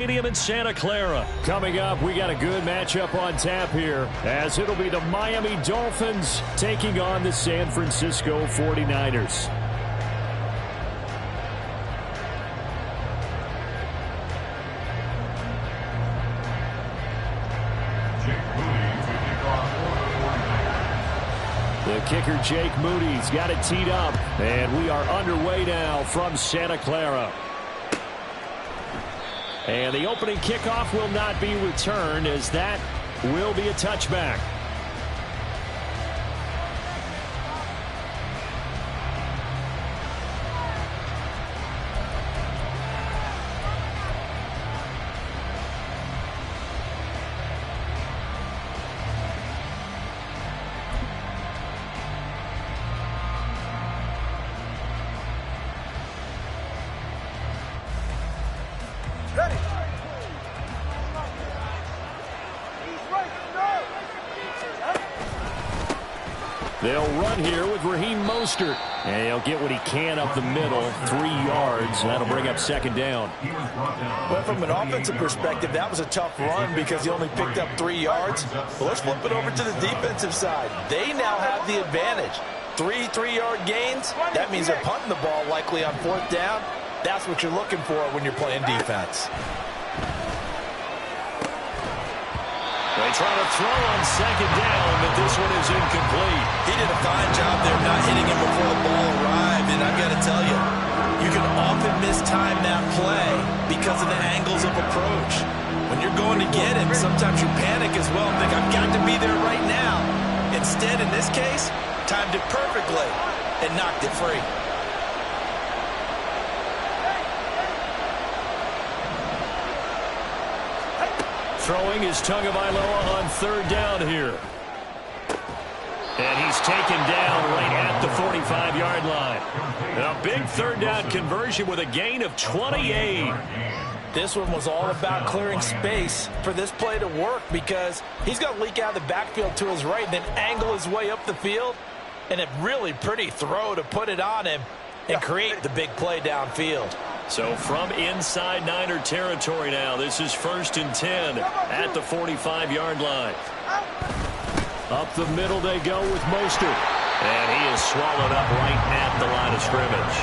Stadium in Santa Clara. Coming up, we got a good matchup on tap here, as it'll be the Miami Dolphins taking on the San Francisco 49ers. The kicker, Jake Moody's got it teed up, and we are underway now from Santa Clara. And the opening kickoff will not be returned, as that will be a touchback. They'll run here with Raheem Mostert, and he'll get what he can up the middle, 3 yards. That'll bring up second down. Well, from an offensive perspective, that was a tough run because he only picked up 3 yards. But let's flip it over to the defensive side. They now have the advantage. 3 3-yard gains. That means they're punting the ball likely on 4th down. That's what you're looking for when you're playing defense. They try to throw on second down, but this one is incomplete. He did a fine job there not hitting him before the ball arrived, and I've got to tell you, you can often mistime that play because of the angles of approach. When you're going to get him, sometimes you panic as well and think, I've got to be there right now. Instead, in this case, timed it perfectly and knocked it free. Throwing is Tagovailoa on 3rd down here. And he's taken down right at the 45-yard line. A big 3rd down conversion with a gain of 28. This one was all about clearing space for this play to work because he's going to leak out of the backfield to his right and then angle his way up the field. And a really pretty throw to put it on him and create the big play downfield. So from inside Niner territory now, this is 1st and 10 at the 45-yard line. Up the middle they go with Mostert. And he is swallowed up right at the line of scrimmage.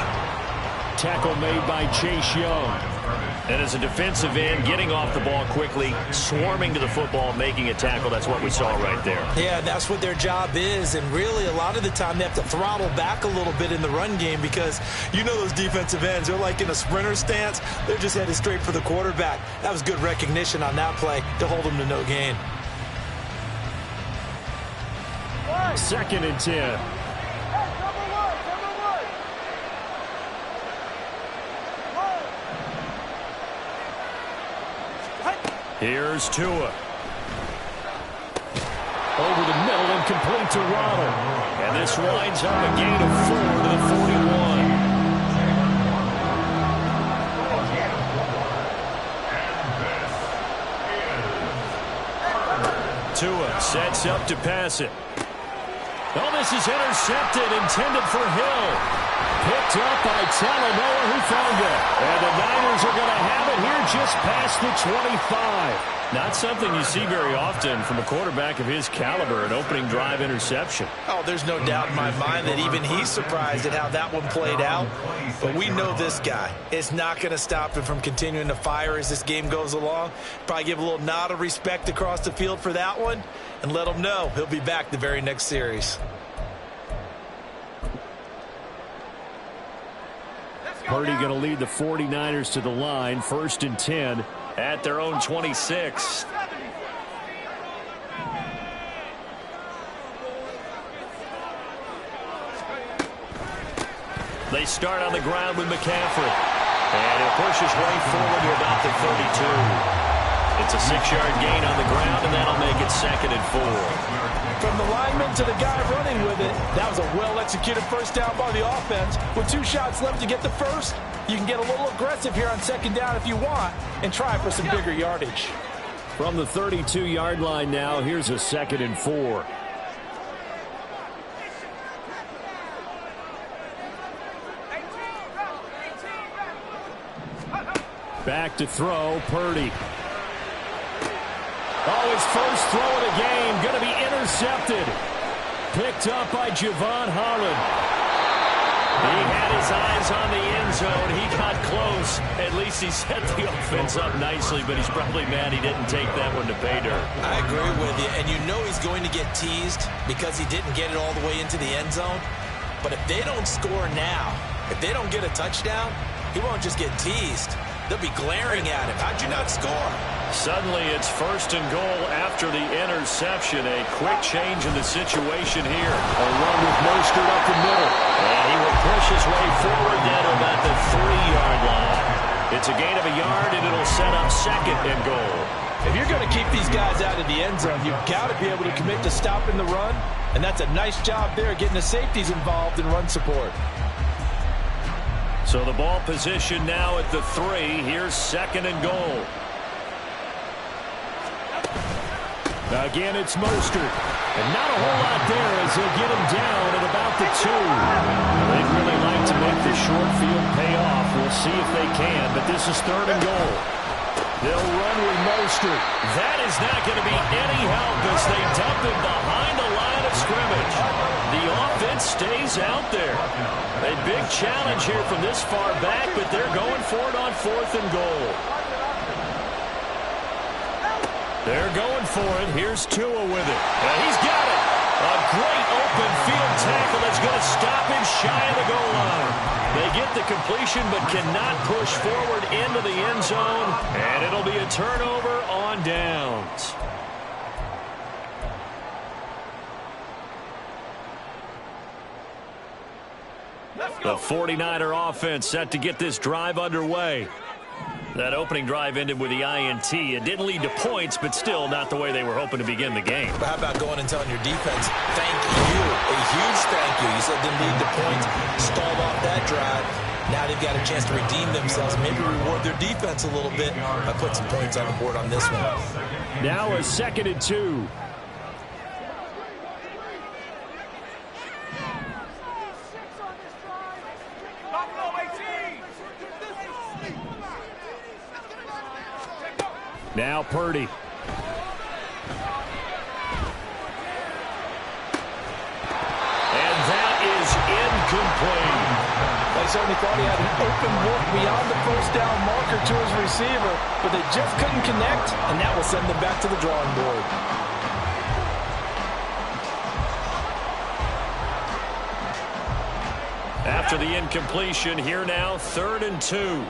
Tackle made by Chase Young. And as a defensive end, getting off the ball quickly, swarming to the football, making a tackle. That's what we saw right there. Yeah, that's what their job is. And really, a lot of the time, they have to throttle back a little bit in the run game because you know those defensive ends, they're like in a sprinter stance. They're just headed straight for the quarterback. That was good recognition on that play to hold them to no gain. 2nd and 10. Here's Tua. Over the middle and complete to Waddle. And this winds up a gain of 4 to the 41. Tua sets up to pass it. Oh, this is intercepted, intended for Hill. Picked up by Talanoa, who found it. And the Niners are going to have it here just past the 25. Not something you see very often from a quarterback of his caliber, an opening drive interception. Oh, there's no doubt in my mind that even he's surprised at how that one played out. But we know this guy is not going to stop him from continuing to fire as this game goes along. Probably give a little nod of respect across the field for that one and let him know he'll be back the very next series. Purdy going to lead the 49ers to the line, 1st and 10 at their own 26. They start on the ground with McCaffrey. And he'll push his way forward to about the 32. It's a 6-yard gain on the ground, and that'll make it 2nd and 4. From the lineman to the guy running with it, that was a well-executed 1st down by the offense. With 2 shots left to get the first, you can get a little aggressive here on 2nd down if you want and try for some bigger yardage. From the 32-yard line now, here's a 2nd and 4. Back to throw, Purdy. Oh, his first throw of the game, going to be intercepted. Picked up by Javon Holland. He had his eyes on the end zone. He got close. At least he set the offense up nicely, but he's probably mad he didn't take that one to pay dirt. I agree with you, and you know he's going to get teased because he didn't get it all the way into the end zone. But if they don't score now, if they don't get a touchdown, he won't just get teased. They'll be glaring at him. How'd you not score? Suddenly it's 1st and goal after the interception. A quick change in the situation here. A run with Mostert up the middle. And he will push his way forward down to about the 3-yard line. It's a gain of a yard, and it'll set up 2nd and goal. If you're going to keep these guys out of the end zone, you've got to be able to commit to stopping the run. And that's a nice job there, getting the safeties involved in run support. So the ball position now at the 3. Here's 2nd and goal. Again, it's Mostert. And not a whole lot there as he'll get him down at about the 2. They'd really like to make the short field pay off. We'll see if they can, but this is 3rd and goal. They'll run with Mostert. That is not going to be any help as they dump him behind the line of scrimmage. The offense stays out there. A big challenge here from this far back, but they're going for it on 4th and goal. They're going for it. Here's Tua with it. And he's got it. A great open field tackle that's going to stop him shy of the goal line. They get the completion but cannot push forward into the end zone. And it'll be a turnover on downs. The 49er offense set to get this drive underway. That opening drive ended with the INT. It didn't lead to points, but still not the way they were hoping to begin the game. But how about going and telling your defense, thank you, a huge thank you. You said didn't lead to points, stalled off that drive. Now they've got a chance to redeem themselves, maybe reward their defense a little bit by putting some points on the board on this one. Now a 2nd and 2. Now Purdy. And that is incomplete. They certainly thought he had an open look beyond the first down marker to his receiver, but they just couldn't connect, and that will send them back to the drawing board. After the incompletion, here now, 3rd and 2.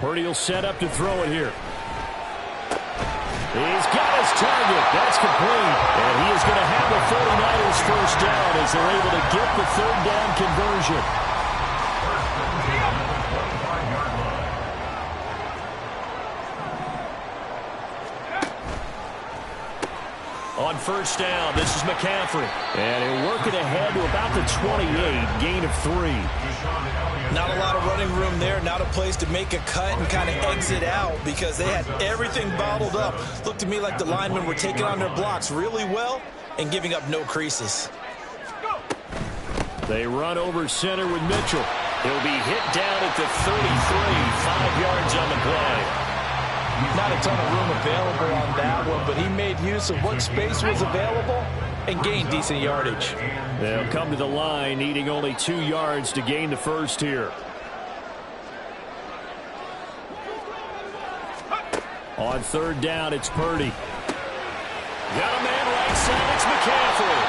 Purdy will set up to throw it here. He's got his target. That's complete. And he is going to have the 49ers first down as they're able to get the 3rd down conversion. On 1st down, this is McCaffrey. And he'll work it ahead to about the 28, gain of 3. Not a lot of running room there, not a place to make a cut and kind of exit out because they had everything bottled up. Looked to me like the linemen were taking on their blocks really well and giving up no creases. They run over center with Mitchell. He'll be hit down at the 33, 5 yards on the play. Not a ton of room available on that one, but he made use of what space was available and gained decent yardage. They'll come to the line, needing only 2 yards to gain the first here. On 3rd down, it's Purdy. Got a man right side, it's McCaffrey.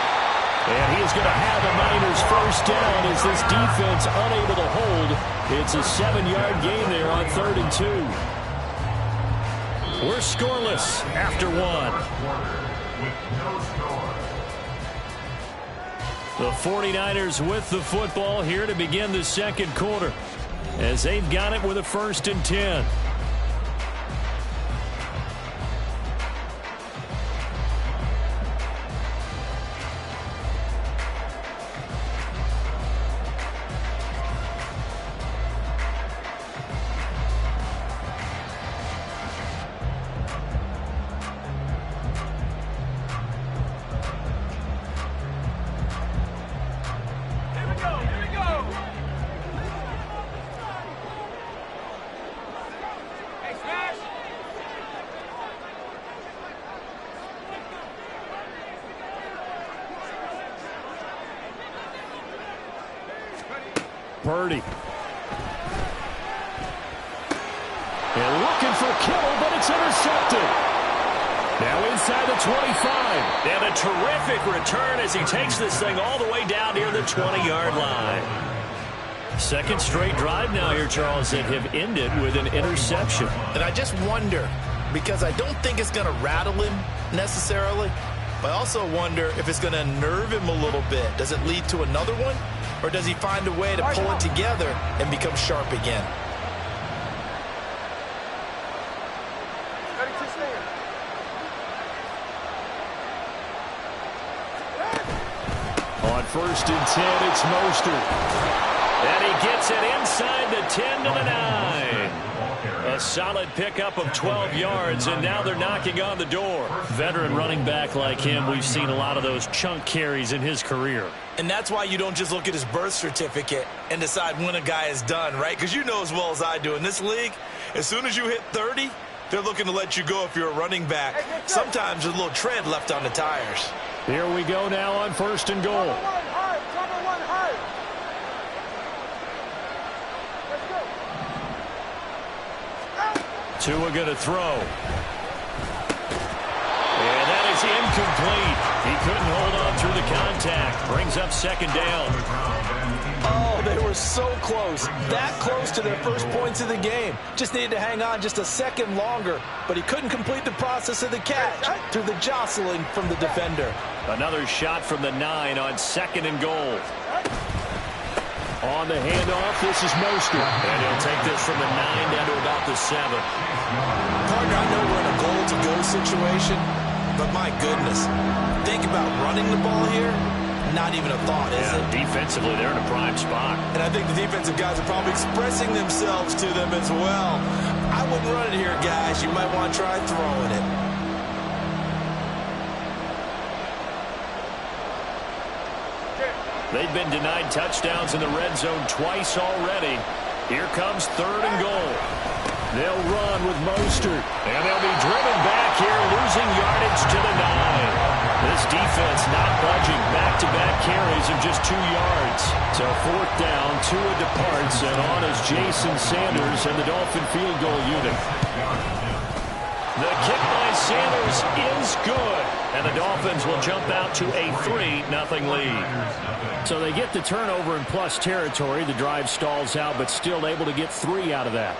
And he is going to have the Niners first down as this defense unable to hold. It's a 7-yard gain there on 3rd and 2. We're scoreless after 1. The 49ers with the football here to begin the 2nd quarter as they've got it with a 1st and 10. Purdy. And looking for Kittle, but it's intercepted. Now inside the 25. And a terrific return as he takes this thing all the way down near the 20-yard line. Second straight drive now here, Charles, that have ended with an interception. And I just wonder, because I don't think it's going to rattle him necessarily, but I also wonder if it's going to nerve him a little bit. Does it lead to another one? Or does he find a way to pull it together and become sharp again? On 1st and 10, it's Mostert. And he gets it inside the 10 to the 9. A solid pickup of 12 yards, and now they're knocking on the door. Veteran running back like him, we've seen a lot of those chunk carries in his career. And that's why you don't just look at his birth certificate and decide when a guy is done, right? Because you know as well as I do, in this league, as soon as you hit 30, they're looking to let you go if you're a running back. Sometimes there's a little tread left on the tires. Here we go now on 1st and goal. Tua going to throw. And that is incomplete. He couldn't hold on through the contact. Brings up 2nd down. Oh, they were so close. That close to their first points of the game. Just needed to hang on just a second longer. But he couldn't complete the process of the catch through the jostling from the defender. Another shot from the 9 on 2nd and goal. On the handoff, this is Mostert. And he'll take this from the 9 down to about the 7. Partner, I know we're in a goal-to-go situation, but my goodness, think about running the ball here. Not even a thought, is it? Defensively, they're in a prime spot. And I think the defensive guys are probably expressing themselves to them as well. I wouldn't run it here, guys. You might want to try throwing it. They've been denied touchdowns in the red zone twice already. Here comes 3rd and goal. They'll run with Mostert. And they'll be driven back here, losing yardage to the 9. This defense not budging. Back-to-back carries of just 2 yards. So 4th down, Tua departs, and on is Jason Sanders and the Dolphin field goal unit. The kick by Sanders is good. And the Dolphins will jump out to a 3-0 lead. So they get the turnover in plus territory. The drive stalls out, but still able to get 3 out of that.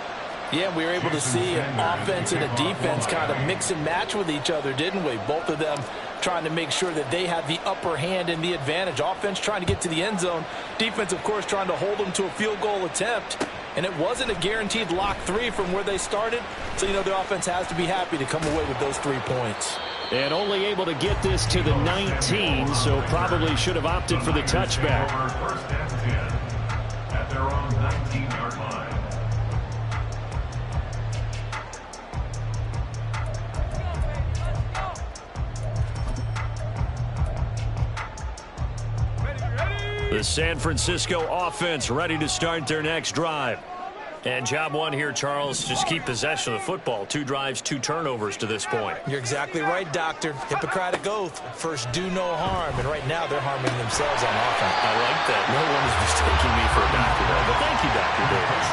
Yeah, we were able to see an offense and a defense kind of mix and match with each other, didn't we? Both of them trying to make sure that they had the upper hand and the advantage. Offense trying to get to the end zone. Defense, of course, trying to hold them to a field goal attempt. And it wasn't a guaranteed lock 3 from where they started. So, you know, the offense has to be happy to come away with those 3 points. And only able to get this to the 19, so probably should have opted for the touchback. First and 10 at their own 19-yard line. The San Francisco offense ready to start their next drive. And job one here, Charles, just keep possession of the football. 2 drives, 2 turnovers to this point. You're exactly right, Doctor. Hippocratic oath. First, do no harm. And right now, they're harming themselves on offense. I like that. No one is mistaking me for a doctor, though. But thank you, Dr. Davis.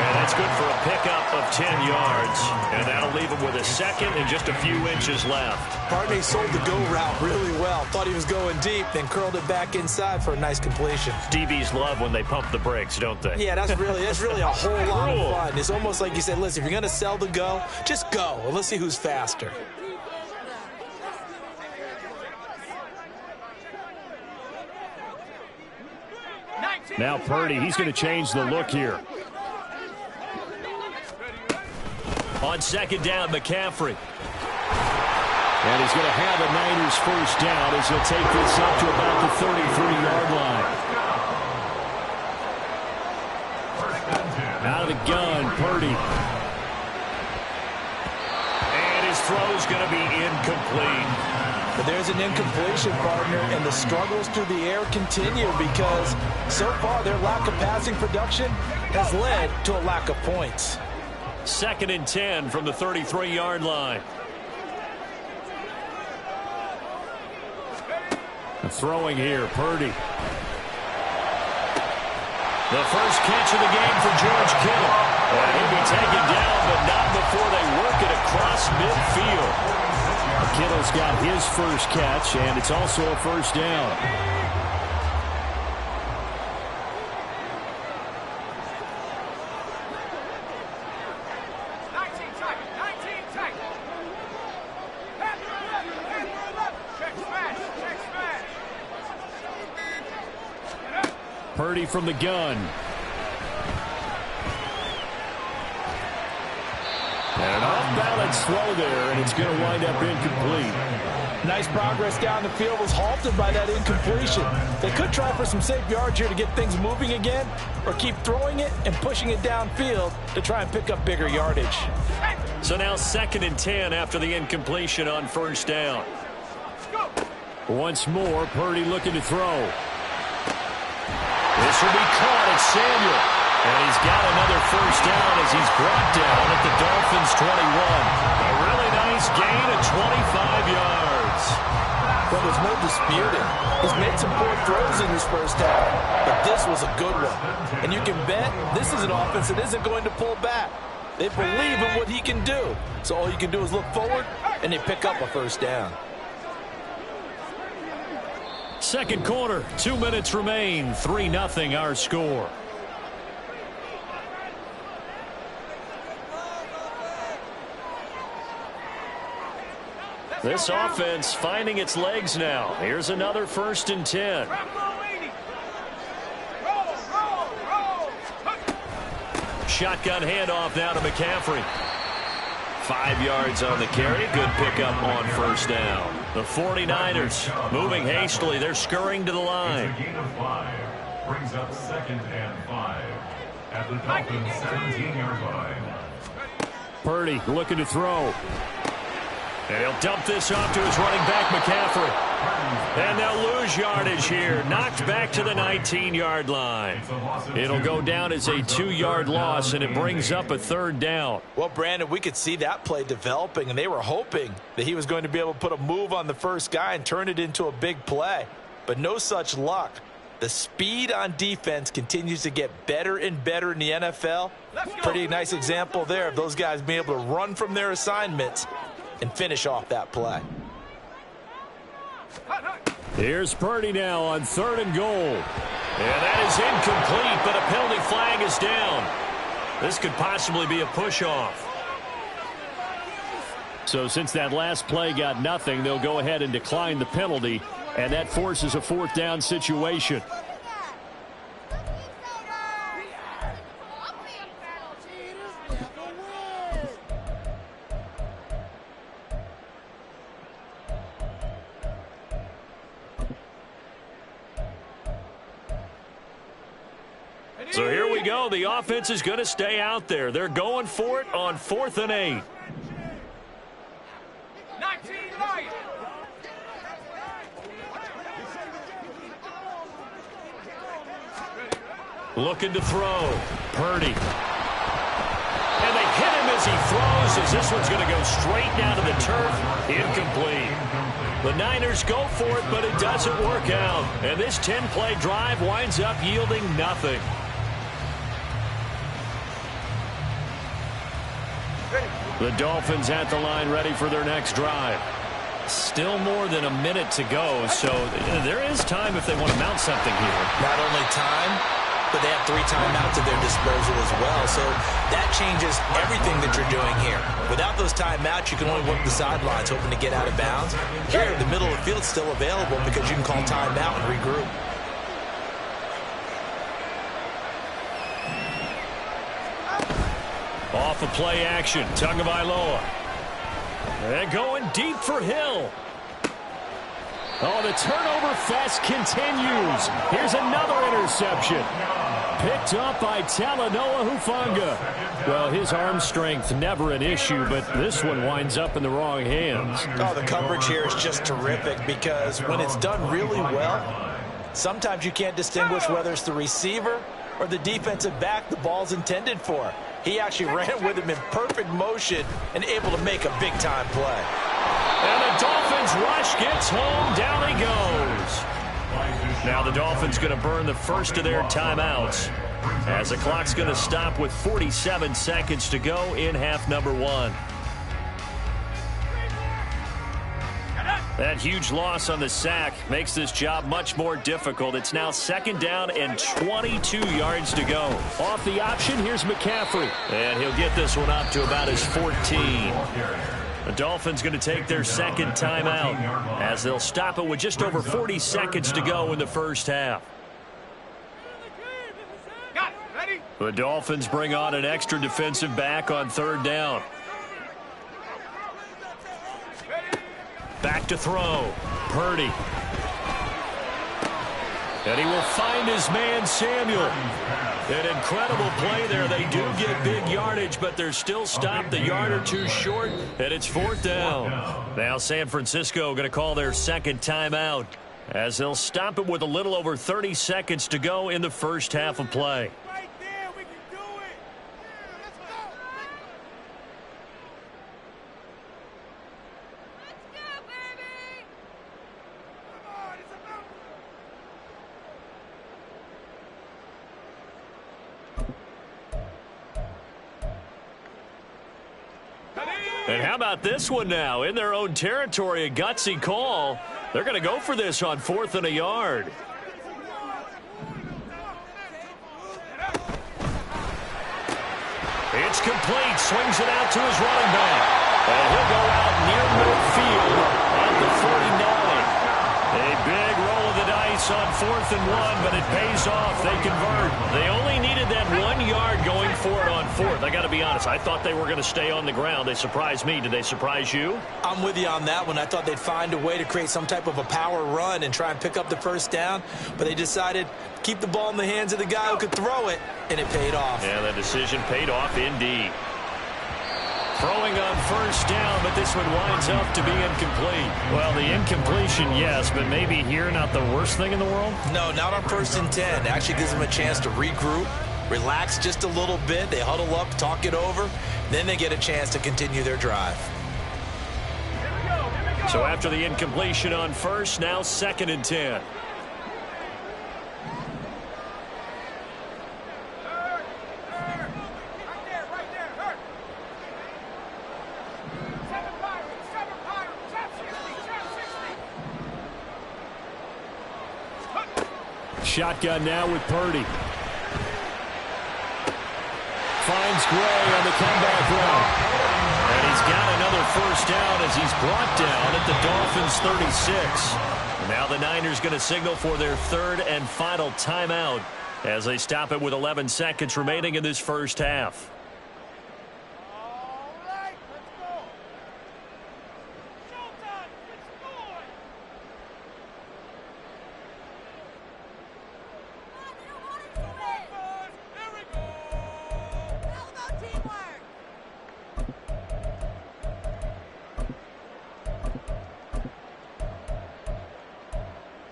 And that's good for a pickup of 10 yards. And that'll leave him with a 2nd and just a few inches left. Partney sold the go route really well. Thought he was going deep, then curled it back inside for a nice completion. DBs love when they pump the brakes, don't they? Yeah, that's really a whole lot of fun. It's almost like you said, listen, if you're going to sell the go, just go. And let's see who's faster. Now Purdy, he's going to change the look here. On 2nd down, McCaffrey. And he's going to have the Niners first down as he'll take this up to about the 33-yard line. Out of the gun, Purdy. And his throw's going to be incomplete. But there's an incompletion, partner, and the struggles through the air continue because so far their lack of passing production has led to a lack of points. 2nd and 10 from the 33-yard line. Throwing here, Purdy. The first catch of the game for George Kittle. And he'll be taken down, but not before they work it across midfield. Kittle's got his first catch, and it's also a first down. Purdy from the gun. And an off-balance throw there, and it's going to wind up incomplete. Nice progress down the field was halted by that incompletion. They could try for some safe yards here to get things moving again, or keep throwing it and pushing it downfield to try and pick up bigger yardage. So now 2nd and 10 after the incompletion on first down. Once more, Purdy looking to throw. This will be caught at Samuel. And he's got another first down as he's brought down at the Dolphins' 21. A really nice gain of 25 yards. Well, there's no disputing. He's made some poor throws in this first half, but this was a good one. And you can bet this is an offense that isn't going to pull back. They believe in what he can do. So all you can do is look forward, and they pick up a first down. Second quarter, 2 minutes remain. 3-0 our score. This offense finding its legs now. Here's another 1st and 10. Shotgun handoff now to McCaffrey. 5 yards on the carry. Good pickup on first down. The 49ers moving hastily. They're scurrying to the line. Gain of 5 brings up 2nd and 5 at the Dolphins' 17-yard line. Purdy looking to throw. And he'll dump this off to his running back, McCaffrey. And they'll lose yardage here. Knocked back to the 19-yard line. It'll go down as a 2-yard loss, and it brings up a 3rd down. Well, Brandon, we could see that play developing, and they were hoping that he was going to be able to put a move on the first guy and turn it into a big play. But no such luck. The speed on defense continues to get better and better in the NFL. Pretty nice example there of those guys being able to run from their assignments and finish off that play. Here's Purdy now on 3rd and goal. And that is incomplete, but a penalty flag is down. This could possibly be a push-off. So since that last play got nothing, they'll go ahead and decline the penalty, and that forces a 4th down situation. So here we go. The offense is going to stay out there. They're going for it on 4th and 8. Looking to throw. Purdy. And they hit him as he throws, as this one's going to go straight down to the turf. Incomplete. The Niners go for it, but it doesn't work out. And this 10-play drive winds up yielding nothing. The Dolphins at the line ready for their next drive. Still more than a minute to go, so there is time if they want to mount something here. Not only time, but they have 3 timeouts at their disposal as well, so that changes everything that you're doing here. Without those timeouts, you can only work the sidelines, hoping to get out of bounds. Here, the middle of the field's still available because you can call timeout and regroup. Off of play action, Tagovailoa. And going deep for Hill. Oh, the turnover fest continues. Here's another interception. Picked up by Talanoa Hufanga. Well, his arm strength never an issue, but this one winds up in the wrong hands. Oh, the coverage here is just terrific because when it's done really well, sometimes you can't distinguish whether it's the receiver or the defensive back the ball's intended for. He actually ran with him in perfect motion and able to make a big-time play. And the Dolphins rush gets home. Down he goes. Now the Dolphins going to burn the first of their timeouts. as the clock's going to stop with 47 seconds to go in half number one. That huge loss on the sack makes this job much more difficult. It's now second down and 22 yards to go. Off the option, here's McCaffrey. And he'll get this one up to about his 14. The Dolphins going to take their second timeout as they'll stop it with just over 40 seconds to go in the first half. The Dolphins bring on an extra defensive back on third down. Back to throw. Purdy. And he will find his man, Samuel. An incredible play there. They do get big yardage, but they're still stopped a yard or two short, and it's fourth down. Now San Francisco going to call their second timeout as they'll stop it with a little over 30 seconds to go in the first half of play. And how about this one now? In their own territory, a gutsy call. They're going to go for this on 4th and a yard. It's complete. Swings it out to his running back. And he'll go out near midfield at the 49. A big roll of the dice on 4th and 1, but it pays off. They convert. They only needed that 1 yard going for it on 4th. I got to be honest. I thought they were going to stay on the ground. They surprised me. Did they surprise you? I'm with you on that one. I thought they'd find a way to create some type of a power run and try and pick up the first down, but they decided to keep the ball in the hands of the guy who could throw it, and it paid off. Yeah, the decision paid off indeed. Throwing on first down, but this one winds up to be incomplete. Well, the incompletion, yes, but maybe here not the worst thing in the world? No, not on 1st and 10. It actually gives them a chance to regroup, relax just a little bit. They huddle up, talk it over, then they get a chance to continue their drive. So after the incompletion on first, now 2nd and 10. Shotgun now with Purdy. Finds Gray on the comeback run. And he's got another first down as he's brought down at the Dolphins' 36. Now the Niners going to signal for their third and final timeout as they stop it with 11 seconds remaining in this first half.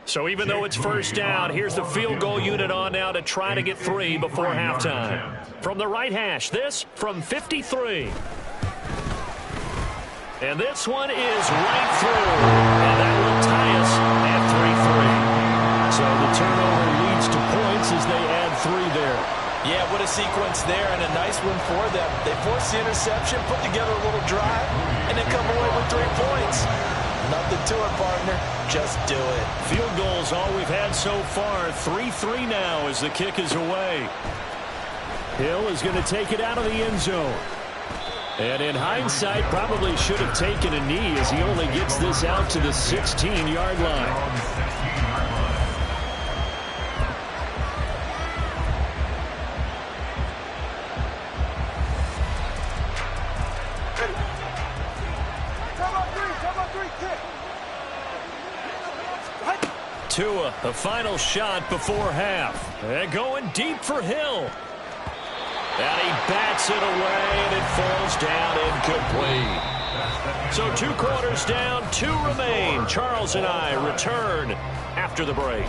So even though it's first down, here's the field goal unit on now to try to get 3 before halftime. From the right hash, this from 53. And this one is right through. And that will tie us at 3-3. So the turnover leads to points as they add 3 there. Yeah, what a sequence there, and a nice one for them. They force the interception, put together a little drive, and then come away with 3 points. Nothing to it, partner. Just do it. Field goals all we've had so far. 3-3 now as the kick is away. Hill is going to take it out of the end zone. And in hindsight, probably should have taken a knee as he only gets this out to the 16-yard line. Tua, the final shot before half. And going deep for Hill. And he bats it away, and it falls down incomplete. So 2 quarters down, 2 remain. Charles and I return after the break.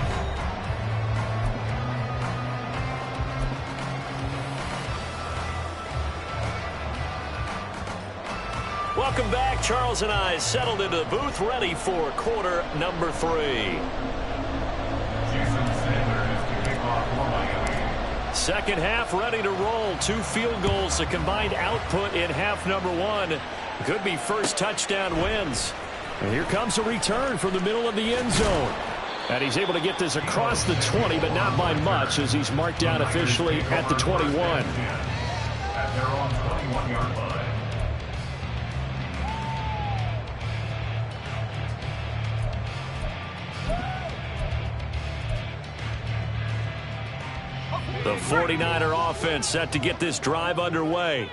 Welcome back. Charles and I settled into the booth, ready for quarter number 3. Second half ready to roll. 2 field goals, the combined output in half number 1. Could be first touchdown wins. And here comes a return from the middle of the end zone. And he's able to get this across the 20, but not by much, as he's marked down officially at the 21. At their own 21-yard line. The 49er offense set to get this drive underway.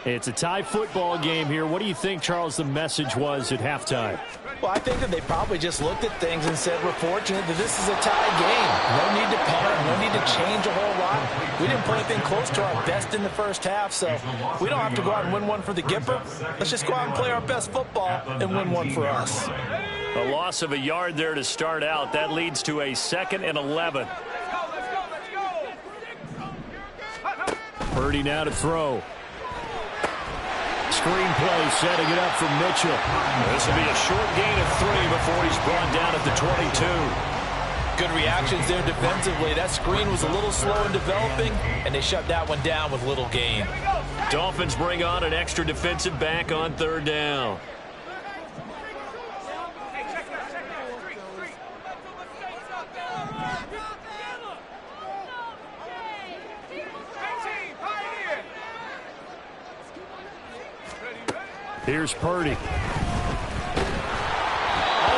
It's a tie football game here. What do you think, Charles, the message was at halftime? Well, I think that they probably just looked at things and said, we're fortunate that this is a tie game. No need to panic, no need to change a whole lot. We didn't put anything close to our best in the first half, so we don't have to go out and win one for the Gipper. Let's just go out and play our best football and win one for us. A loss of a yard there to start out. That leads to a 2nd and 11. Purdy now to throw. Screen play setting it up for Mitchell. This will be a short gain of 3 before he's brought down at the 22. Good reactions there defensively. That screen was a little slow in developing, and they shut that one down with little gain. Dolphins bring on an extra defensive back on 3rd down. Here's Purdy. Oh,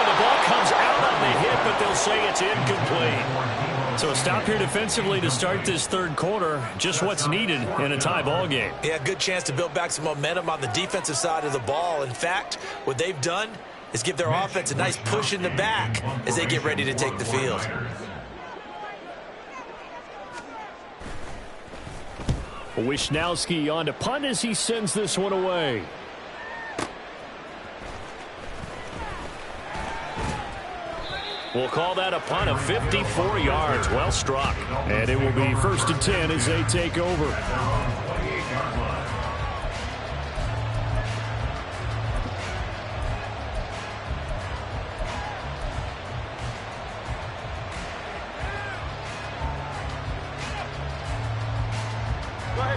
the ball comes out on the hit, but they'll say it's incomplete. So a stop here defensively to start this 3rd quarter. Just what's needed in a tie ball game. Yeah, good chance to build back some momentum on the defensive side of the ball. In fact, what they've done is give their offense a nice push in the back as they get ready to take the field. Wisnowski on to punt as he sends this one away. We'll call that a punt of 54 yards. Well struck. And it will be 1st and 10 as they take over.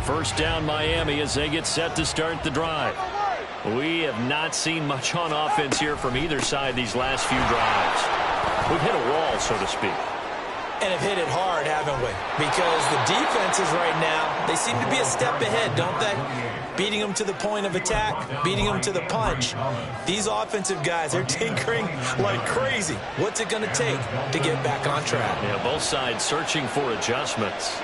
First down Miami as they get set to start the drive. We have not seen much on offense here from either side these last few drives. We've hit a wall, so to speak. And have hit it hard, haven't we? Because the defenses right now, they seem to be a step ahead, don't they? Beating them to the point of attack, beating them to the punch. These offensive guys, they're tinkering like crazy. What's it going to take to get back on track? Yeah, both sides searching for adjustments.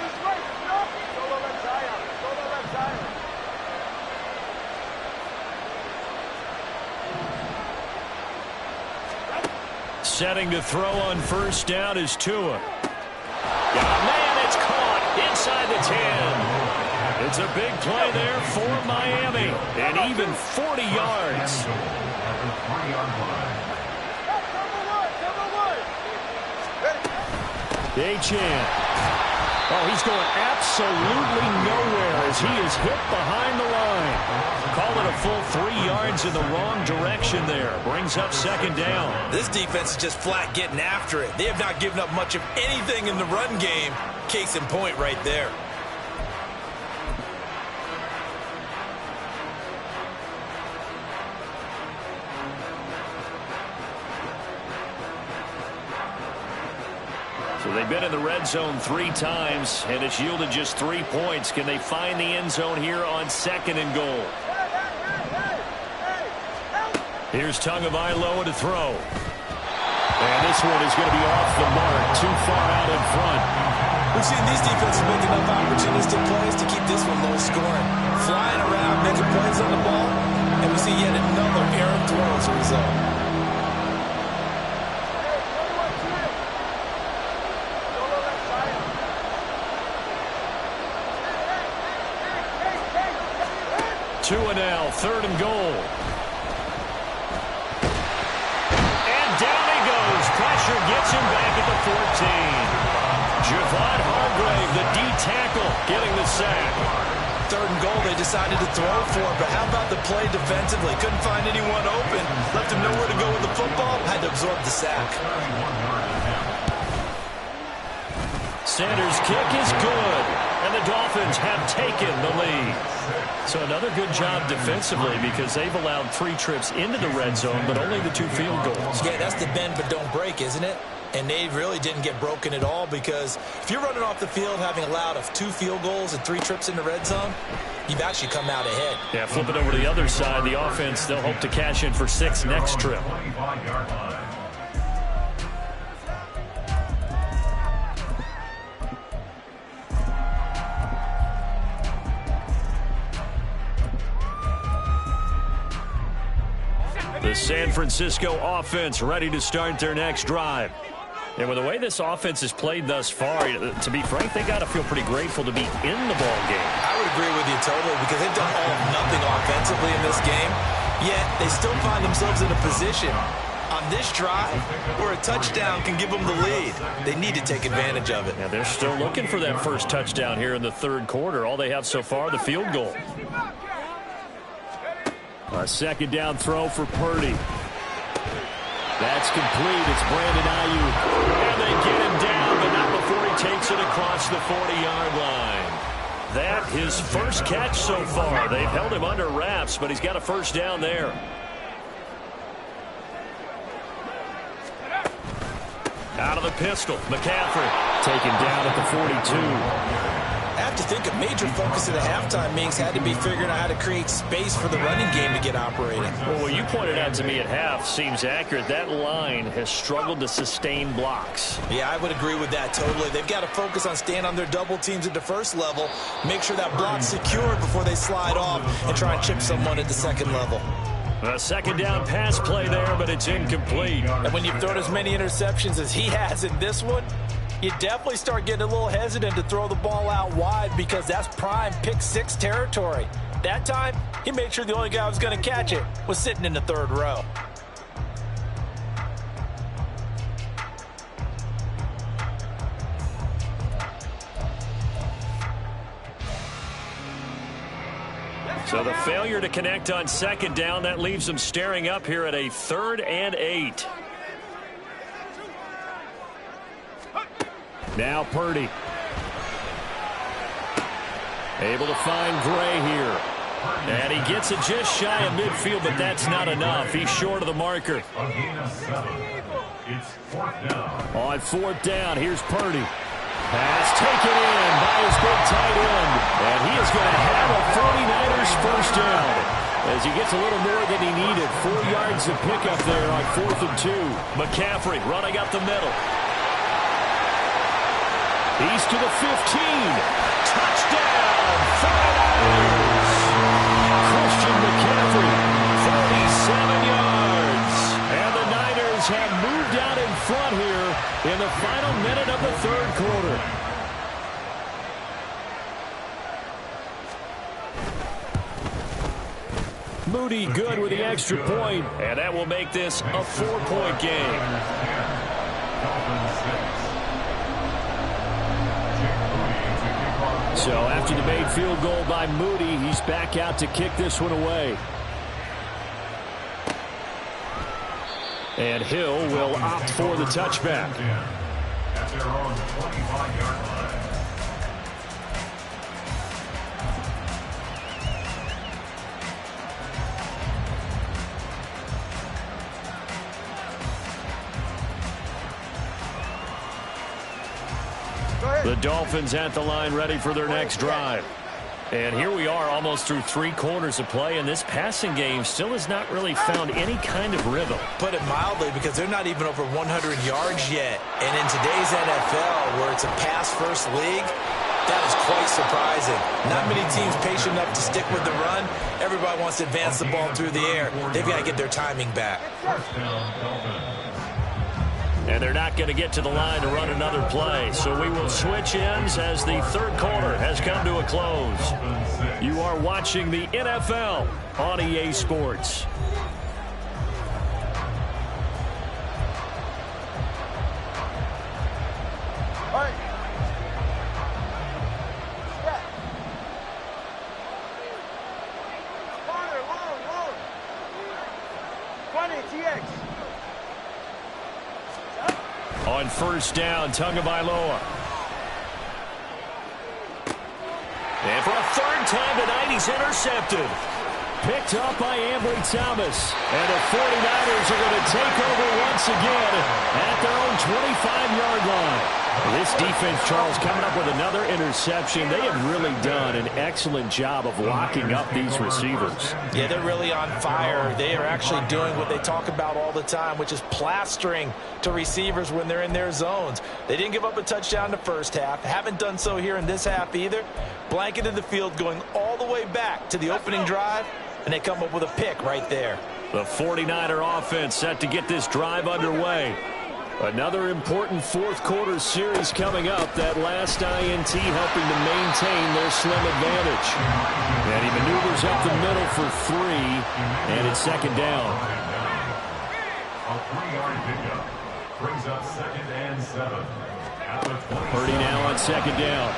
Setting to throw on first down is Tua. Yeah, man, it's caught inside the 10. It's a big play there for Miami. And even 40 yards. Achane. Oh, he's going absolutely nowhere as he is hit behind the line. Call it a full 3 yards in the wrong direction there. Brings up 2nd down. This defense is just flat getting after it. They have not given up much of anything in the run game. Case in point right there. So they've been in the red zone 3 times, and it's yielded just 3 points. Can they find the end zone here on 2nd and goal? Here's Tagovailoa to throw. And this one is going to be off the mark, too far out in front. We've seen these defenses make enough opportunistic plays to keep this one low scoring. Flying around, making plays on the ball, and we see yet another errant throw as a result. Tua now, 3rd and goal. And down he goes. Pressure gets him back at the 14. Javon Hargrave, the D tackle, getting the sack. 3rd and goal they decided to throw for, but how about the play defensively? Couldn't find anyone open. Left him nowhere to go with the football. Had to absorb the sack. Sanders' kick is good, and the Dolphins have taken the lead. So another good job defensively because they've allowed 3 trips into the red zone, but only the 2 field goals. Yeah, that's the bend but don't break, isn't it? And they really didn't get broken at all because if you're running off the field having allowed 2 field goals and 3 trips in the red zone, you've actually come out ahead. Yeah, flip it over to the other side. The offense, they'll hope to cash in for 6 next trip. The San Francisco offense ready to start their next drive. And with the way this offense has played thus far, to be frank, they got to feel pretty grateful to be in the ball game. I would agree with you totally because they've done all of nothing offensively in this game, yet they still find themselves in a position on this drive where a touchdown can give them the lead. They need to take advantage of it. Yeah, they're still looking for that first touchdown here in the 3rd quarter. All they have so far, the field goal. A 2nd down throw for Purdy. That's complete. It's Brandon Ayuk. And they get him down, but not before he takes it across the 40-yard line. That his first catch so far. They've held him under wraps, but he's got a first down there. Out of the pistol, McCaffrey taken down at the 42. I have to think a major focus of the halftime meetings had to be figuring out how to create space for the running game to get operating. Well, what you pointed out to me at half seems accurate. That line has struggled to sustain blocks. Yeah, I would agree with that totally. They've got to focus on staying on their double teams at the first level, make sure that block's secured before they slide off and try and chip someone at the 2nd level. A 2nd down pass play there, but it's incomplete. And when you've thrown as many interceptions as he has in this one, you definitely start getting a little hesitant to throw the ball out wide because that's prime pick-6 territory. That time, he made sure the only guy who was going to catch it was sitting in the 3rd row. So the failure to connect on 2nd down, that leaves them staring up here at a 3rd and 8. Now Purdy. Able to find Gray here. And he gets it just shy of midfield, but that's not enough. He's short of the marker. It's 4th down. On 4th down, here's Purdy. Pass taken in by his big tight end. And he is going to have a 49ers first down as he gets a little more than he needed. 4 yards of pickup there on 4th and 2. McCaffrey running up the middle. He's to the 15. Touchdown, 49ers. Christian McCaffrey, 47 yards. And the Niners have moved out in front here in the final minute of the 3rd quarter. Moody good with the extra point, and that will make this a 4-point game. So after the made field goal by Moody, he's back out to kick this one away. And Hill will opt for the touchback. At their own 25-yard line. The Dolphins at the line ready for their next drive. And here we are almost through 3 quarters of play, and this passing game still has not really found any kind of rhythm. Put it mildly, because they're not even over 100 yards yet. And in today's NFL, where it's a pass-first league, that is quite surprising. Not many teams patient enough to stick with the run. Everybody wants to advance the ball through the air. They've got to get their timing back. First down, Dolphins. And they're not going to get to the line to run another play. So we will switch ends as the 3rd quarter has come to a close. You are watching the NFL on EA Sports. On 1st down, Tagovailoa. And for a third time tonight, he's intercepted. Picked up by Ambry Thomas. And the 49ers are going to take over once again at their own 25-yard line. This defense, Charles, coming up with another interception. They have really done an excellent job of locking up these receivers. Yeah, they're really on fire. They are actually doing what they talk about all the time, which is plastering to receivers when they're in their zones. They didn't give up a touchdown in the first half. Haven't done so here in this half either. Blanketed the field going all the way back to the opening drive, and they come up with a pick right there. The 49er offense set to get this drive underway. Another important fourth-quarter series coming up. That last INT helping to maintain their slim advantage. And he maneuvers up the middle for 3, and it's second down. A 3-yard pickup brings up 2nd and 7. At the 27. Purdy now on second down.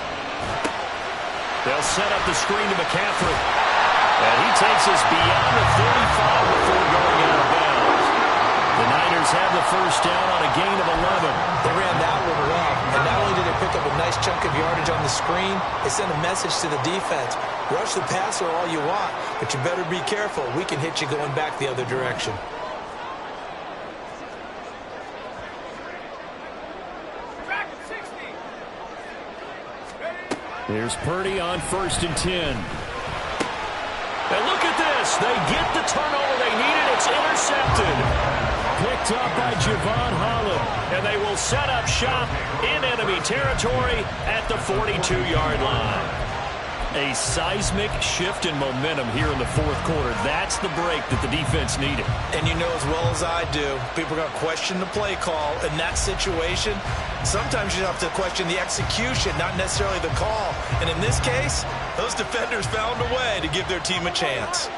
They'll set up the screen to McCaffrey. And he takes us beyond the 35 before going out of bounds. The Niners have the first down on a gain of 11. They ran that one well. And not only did they pick up a nice chunk of yardage on the screen, they sent a message to the defense. Rush the passer all you want, but you better be careful. We can hit you going back the other direction. Here's Purdy on 1st and 10. And look at this. They get the turnover they needed. It's intercepted. Picked up by Javon Holland. And they will set up shop in enemy territory at the 42-yard line. A seismic shift in momentum here in the fourth quarter. That's the break that the defense needed. And you know as well as I do, people are going to question the play call in that situation. Sometimes you have to question the execution, not necessarily the call. And in this case, those defenders found a way to give their team a chance.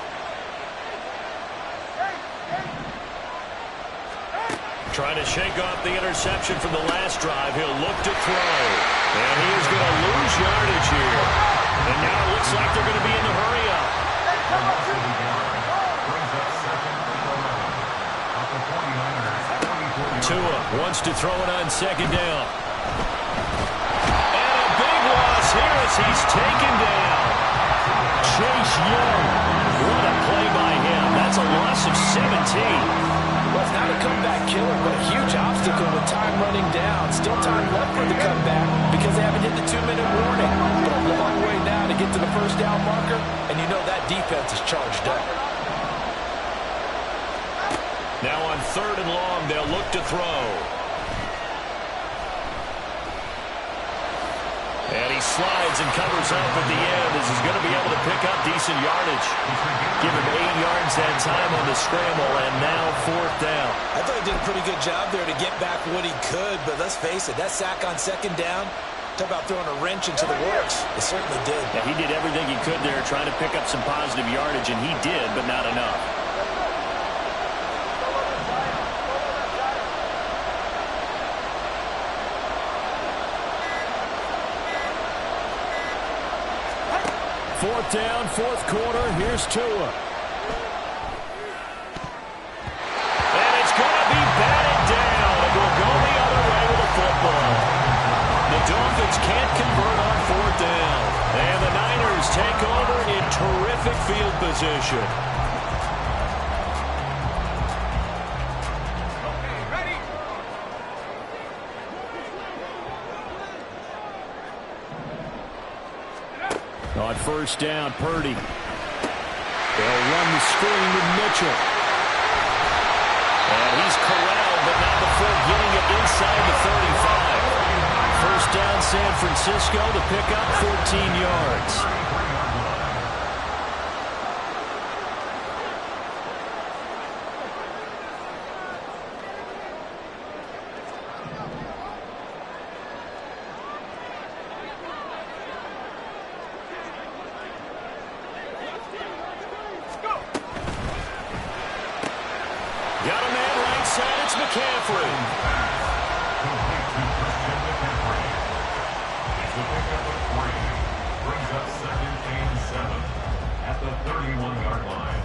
Trying to shake off the interception from the last drive. He'll look to throw. And he is going to lose yardage here. And now it looks like they're going to be in the hurry-up. Tua wants to throw it on second down. And a big loss here as he's taken down. Chase Young. What a play by him. That's a loss of 17. Well, it's not a comeback killer, but a huge obstacle with time running down. Still time left for the comeback because they haven't hit the 2-minute warning. But a long way now to get to the first down marker, and you know that defense is charged up. Now on 3rd and long, they'll look to throw. And he slides and covers up at the end as he's going to be able to pick up decent yardage. Give him 8 yards that time on the scramble, and now 4th down. I thought he did a pretty good job there to get back what he could, but let's face it, that sack on second down, talk about throwing a wrench into the works. It certainly did. Yeah, he did everything he could there trying to pick up some positive yardage, and he did, but not enough. Fourth down, fourth quarter. Here's Tua. And it's going to be batted down. It will go the other way with the football. The Dolphins can't convert on 4th down. And the Niners take over in terrific field position. On 1st down, Purdy. They'll run the screen with Mitchell. And he's corralled, but not before getting it inside the 35. First down, San Francisco to pick up 14 yards. Got a man right side, it's McCaffrey. It's a pickup of 3. Brings up 2nd and 7 at the 31-yard line.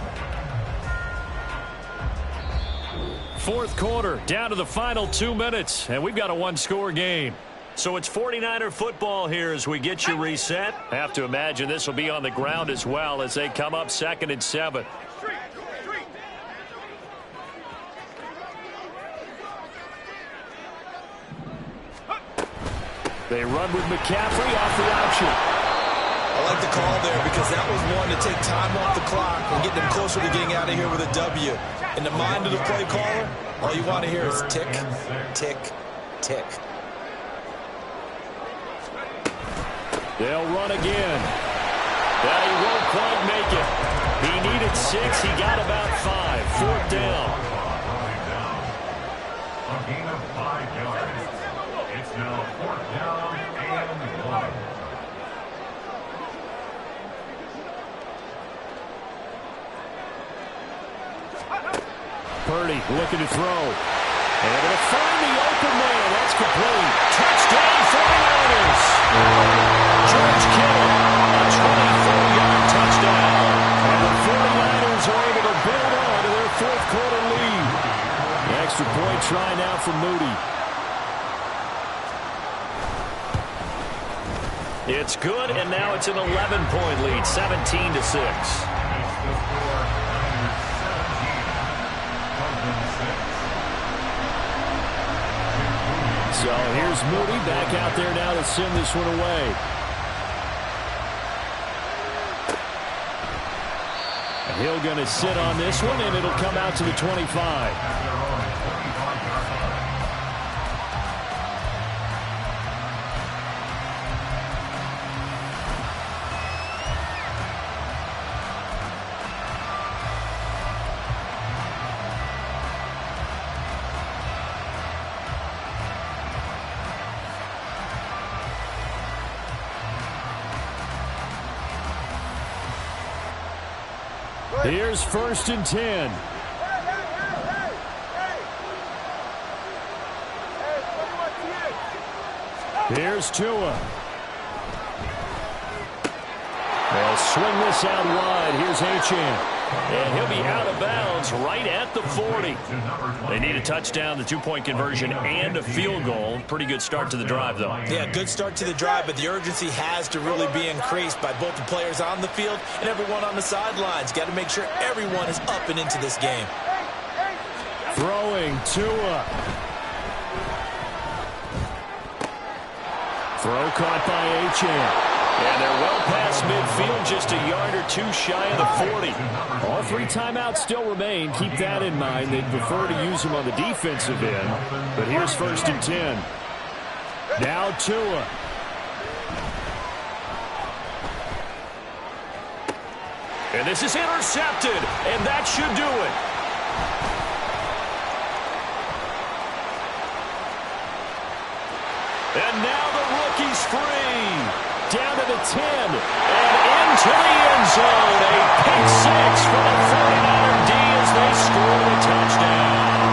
Fourth quarter, down to the final 2 minutes, and we've got a one-score game. So it's 49er football here as we get you reset. Have to imagine this will be on the ground as well as they come up 2nd and 7. They run with McCaffrey off the option. I like the call there because that was one to take time off the clock and get them closer to getting out of here with a W. In the mind of the play caller, all you want to hear is tick, tick, tick. They'll run again. But he won't quite make it. He needed 6. He got about 5. 4th down. A gain of 5 yards. It's now 4th down and 1. Purdy looking to throw. And they'll find the open man. That's complete. Touchdown 49ers. George Kittle, a 24-yard touchdown. And the 49ers are able to build on to their 4th quarter lead. The extra point try now for Moody. It's good, and now it's an 11-point lead, 17-6. So here's Moody back out there now to send this one away. And he'll going to sit on this one, and it'll come out to the 25. Here's 1st and 10. Here's Tua. They'll swing this out wide. Here's Achane. And he'll be out of bounds right at the 40. They need a touchdown, the 2-point conversion, and a field goal. Pretty good start to the drive, though. Yeah, good start to the drive, but the urgency has to really be increased by both the players on the field and everyone on the sidelines. Got to make sure everyone is up and into this game. Throwing Tua. Throw caught by Achane. And they're well past midfield, just a yard or 2 shy of the 40. All 3 timeouts still remain. Keep that in mind. They'd prefer to use them on the defensive end. But here's 1st and 10. Now Tua. And this is intercepted. And that should do it. And now the rookie's free. Down to the 10, and into the end zone. A pick 6 for the 49er D as they score the touchdown.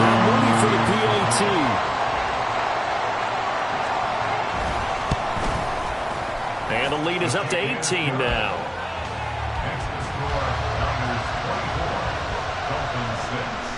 Now Moody for the PAT. And the lead is up to 18 now. Next to score, Niners 24, Dolphins 6.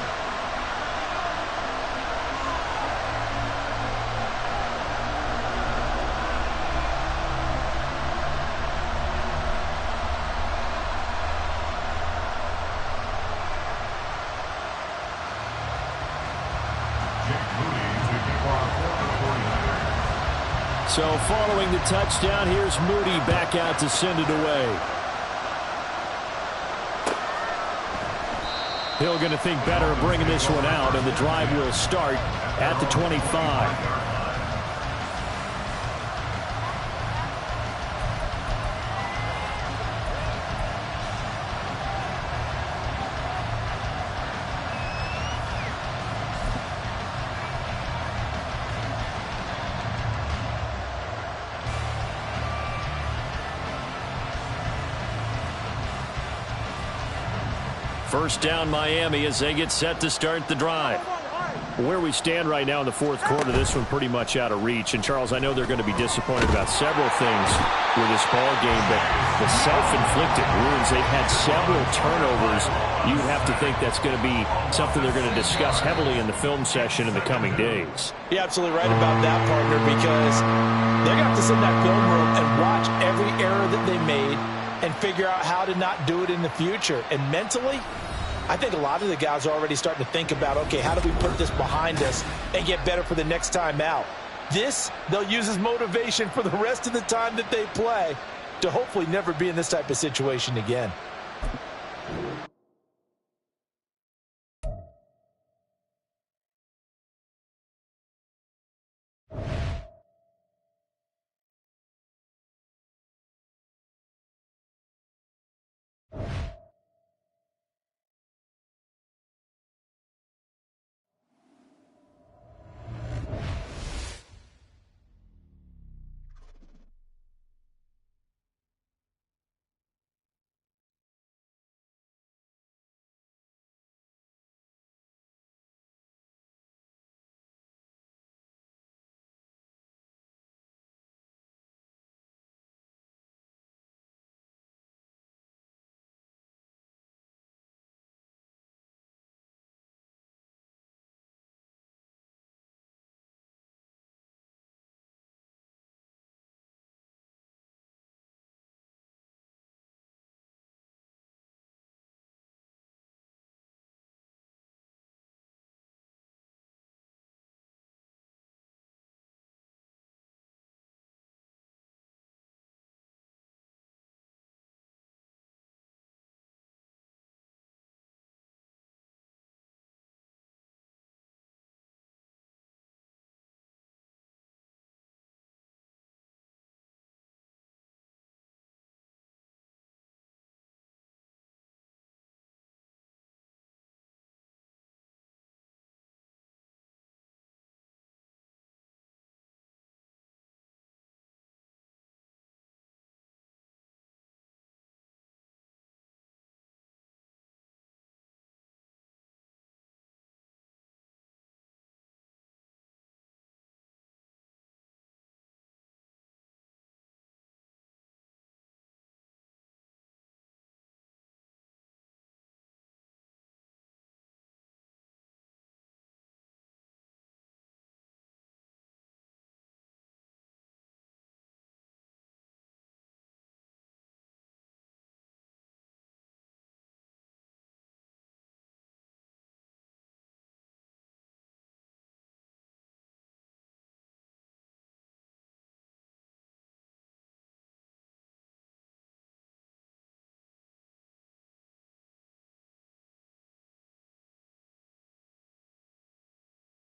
So following the touchdown, here's Moody back out to send it away. Hill going to think better of bringing this one out, and the drive will start at the 25. First down Miami as they get set to start the drive. Where we stand right now in the fourth quarter, this one pretty much out of reach. And, Charles, I know they're going to be disappointed about several things with this ball game, but the self-inflicted wounds, they've had several turnovers. You have to think that's going to be something they're going to discuss heavily in the film session in the coming days. You're absolutely right about that, partner, because they're going to have to sit in that film room and watch every error that they made and figure out how to not do it in the future. And mentally, I think a lot of the guys are already starting to think about, okay, how do we put this behind us and get better for the next time out? This, they'll use as motivation for the rest of the time that they play to hopefully never be in this type of situation again.